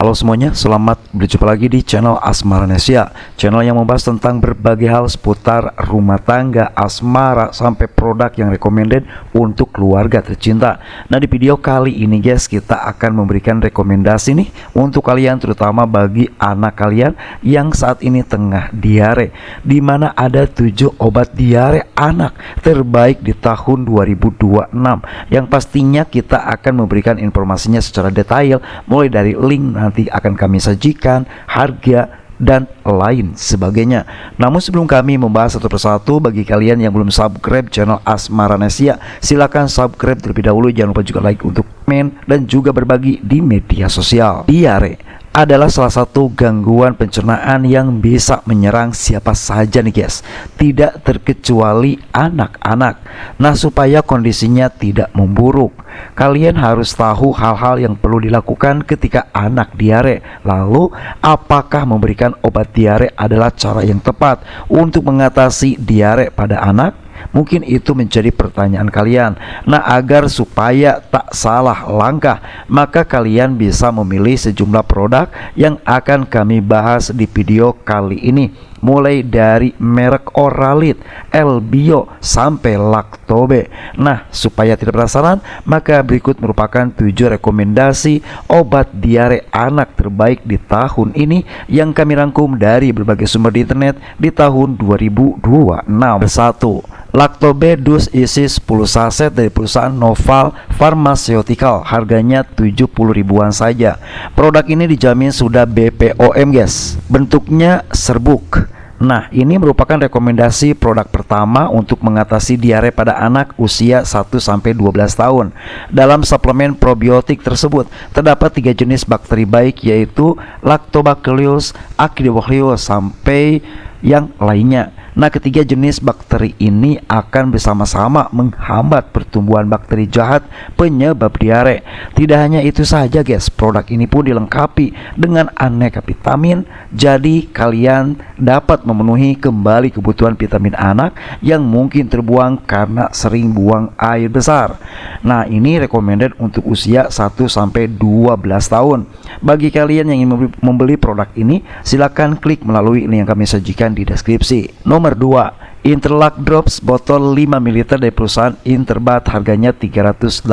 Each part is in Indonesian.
Halo semuanya, selamat berjumpa lagi di channel Asmaranesia, channel yang membahas tentang berbagai hal seputar rumah tangga, asmara, sampai produk yang recommended untuk keluarga tercinta. Nah, di video kali ini guys, kita akan memberikan rekomendasi nih untuk kalian, terutama bagi anak kalian yang saat ini tengah diare, dimana ada 7 obat diare anak terbaik di tahun 2026, yang pastinya kita akan memberikan informasinya secara detail, mulai dari link nanti akan kami sajikan, harga, dan lain sebagainya. Namun sebelum kami membahas satu persatu, bagi kalian yang belum subscribe channel Asmaranesia, silahkan subscribe terlebih dahulu. Jangan lupa juga like untuk komen dan juga berbagi di media sosial. Diare adalah salah satu gangguan pencernaan yang bisa menyerang siapa saja nih guys, tidak terkecuali anak-anak. Nah, supaya kondisinya tidak memburuk, kalian harus tahu hal-hal yang perlu dilakukan ketika anak diare. Lalu, apakah memberikan obat diare adalah cara yang tepat untuk mengatasi diare pada anak? Mungkin itu menjadi pertanyaan kalian. Nah, agar supaya tak salah langkah, maka kalian bisa memilih sejumlah produk yang akan kami bahas di video kali ini, mulai dari merek Oralit, Elbio, sampai Lactobe. Nah, supaya tidak penasaran, maka berikut merupakan 7 rekomendasi obat diare anak terbaik di tahun ini yang kami rangkum dari berbagai sumber di internet di tahun 2026. 1. Lactobe Dus isi 10 saset dari perusahaan Noval Pharmaceutical, harganya 70 ribuan saja. Produk ini dijamin sudah BPOM guys. Bentuknya serbuk. Nah, ini merupakan rekomendasi produk pertama untuk mengatasi diare pada anak usia 1-12 tahun. Dalam suplemen probiotik tersebut terdapat 3 jenis bakteri baik, yaitu Lactobacillus, Acidophilus, sampai yang lainnya. Nah, ketiga jenis bakteri ini akan bersama-sama menghambat pertumbuhan bakteri jahat penyebab diare. Tidak hanya itu saja guys, produk ini pun dilengkapi dengan aneka vitamin, jadi kalian dapat memenuhi kembali kebutuhan vitamin anak yang mungkin terbuang karena sering buang air besar. Nah, ini recommended untuk usia 1-12 tahun. Bagi kalian yang ingin membeli produk ini, silakan klik melalui link yang kami sajikan di deskripsi. Nomor 2, Interlac Drops botol 5 ml dari perusahaan Interbat, harganya 386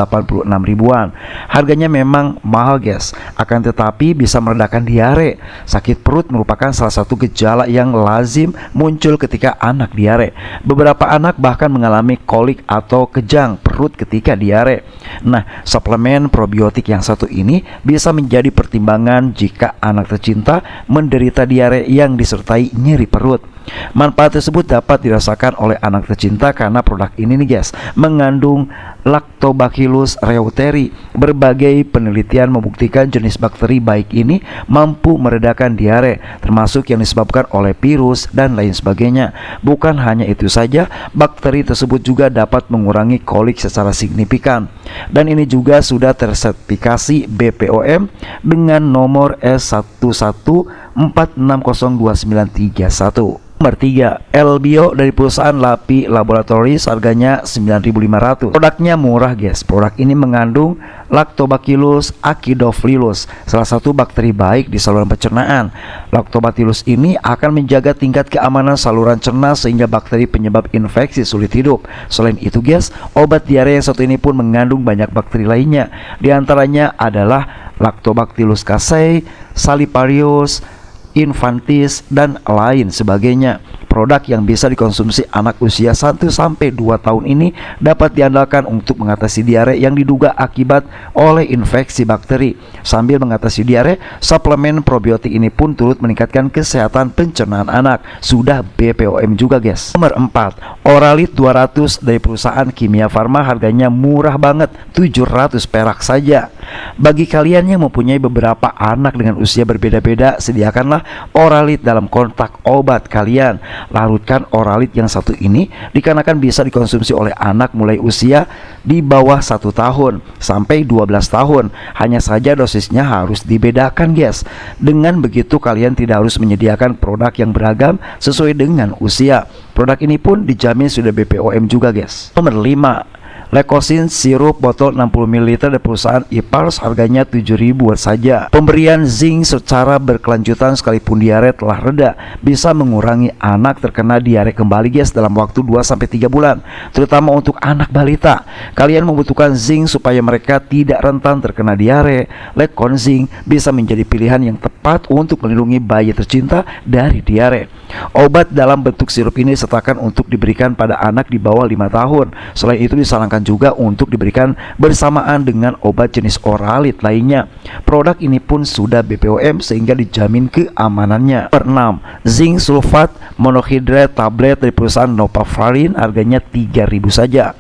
ribuan. Harganya memang mahal guys, akan tetapi bisa meredakan diare. Sakit perut merupakan salah satu gejala yang lazim muncul ketika anak diare. Beberapa anak bahkan mengalami kolik atau kejang perut ketika diare. Nah, suplemen probiotik yang satu ini bisa menjadi pertimbangan jika anak tercinta menderita diare yang disertai nyeri perut. Manfaat tersebut dapat dirasakan oleh anak tercinta karena produk ini nih guys mengandung Lactobacillus reuteri. Berbagai penelitian membuktikan jenis bakteri baik ini mampu meredakan diare, termasuk yang disebabkan oleh virus dan lain sebagainya. Bukan hanya itu saja, bakteri tersebut juga dapat mengurangi kolik secara signifikan. Dan ini juga sudah tersertifikasi BPOM dengan nomor S11460291. Nomor 3, Elbio dari perusahaan Lapi Laboratories, harganya 9.500. Produknya murah guys. Produk ini mengandung Lactobacillus acidophilus, salah satu bakteri baik di saluran pencernaan. Lactobacillus ini akan menjaga tingkat keamanan saluran cerna sehingga bakteri penyebab infeksi sulit hidup. Selain itu guys, obat diare yang satu ini pun mengandung banyak bakteri lainnya. Di antaranya adalah Lactobacillus casei, Saliparius, Infantis, dan lain sebagainya. Produk yang bisa dikonsumsi anak usia 1-2 tahun ini dapat diandalkan untuk mengatasi diare yang diduga akibat oleh infeksi bakteri. Sambil mengatasi diare, suplemen probiotik ini pun turut meningkatkan kesehatan pencernaan anak. Sudah BPOM juga guys. Nomor 4, Oralit 200 dari perusahaan Kimia Farma, harganya murah banget, 700 perak saja. Bagi kalian yang mempunyai beberapa anak dengan usia berbeda-beda, sediakanlah Oralit dalam kontak obat kalian. Larutkan Oralit yang satu ini dikarenakan bisa dikonsumsi oleh anak mulai usia di bawah 1 tahun sampai 12 tahun. Hanya saja dosisnya harus dibedakan guys. Dengan begitu kalian tidak harus menyediakan produk yang beragam sesuai dengan usia. Produk ini pun dijamin sudah BPOM juga guys. Nomor 5, Leukosin sirup botol 60 ml dari perusahaan Ipars, harganya 7.000-an saja. Pemberian zinc secara berkelanjutan sekalipun diare telah reda bisa mengurangi anak terkena diare kembali guys dalam waktu 2-3 bulan, terutama untuk anak balita. Kalian membutuhkan zinc supaya mereka tidak rentan terkena diare. Lekon zinc bisa menjadi pilihan yang tepat untuk melindungi bayi tercinta dari diare. Obat dalam bentuk sirup ini disertakan untuk diberikan pada anak di bawah 5 tahun. Selain itu disarankan juga untuk diberikan bersamaan dengan obat jenis oralit lainnya. Produk ini pun sudah BPOM sehingga dijamin keamanannya. 6. Zinc sulfat monohidrat tablet dari perusahaan Novavax, harganya 3.000 saja.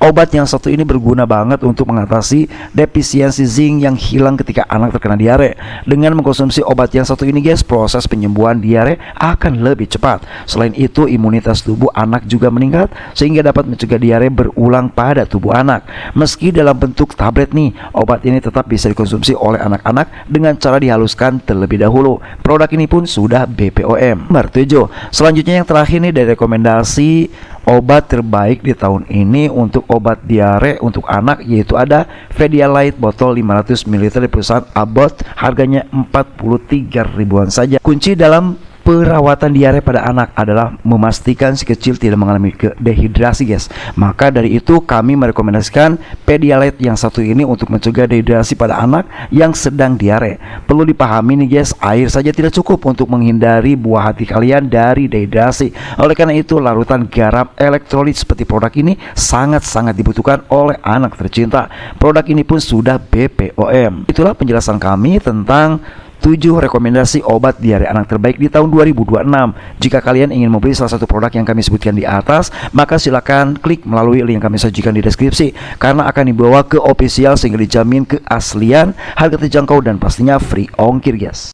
Obat yang satu ini berguna banget untuk mengatasi defisiensi zinc yang hilang ketika anak terkena diare. Dengan mengkonsumsi obat yang satu ini guys, proses penyembuhan diare akan lebih cepat. Selain itu, imunitas tubuh anak juga meningkat sehingga dapat mencegah diare berulang pada tubuh anak. Meski dalam bentuk tablet nih, obat ini tetap bisa dikonsumsi oleh anak-anak dengan cara dihaluskan terlebih dahulu. Produk ini pun sudah BPOM. Nomor 7. Selanjutnya yang terakhir nih dari rekomendasi obat terbaik di tahun ini untuk obat diare untuk anak, yaitu ada Pedialyte botol 500 ml dari perusahaan Abbott, harganya 43.000-an saja. Kunci dalam perawatan diare pada anak adalah memastikan si kecil tidak mengalami dehidrasi guys. Maka dari itu kami merekomendasikan Pedialyte yang satu ini untuk mencegah dehidrasi pada anak yang sedang diare. Perlu dipahami nih guys, air saja tidak cukup untuk menghindari buah hati kalian dari dehidrasi. Oleh karena itu larutan garam elektrolit seperti produk ini sangat-sangat dibutuhkan oleh anak tercinta. Produk ini pun sudah BPOM. Itulah penjelasan kami tentang 7 rekomendasi obat diare anak terbaik di tahun 2026. Jika kalian ingin membeli salah satu produk yang kami sebutkan di atas, maka silakan klik melalui link yang kami sajikan di deskripsi, karena akan dibawa ke official sehingga dijamin keaslian, harga terjangkau, dan pastinya free ongkir guys.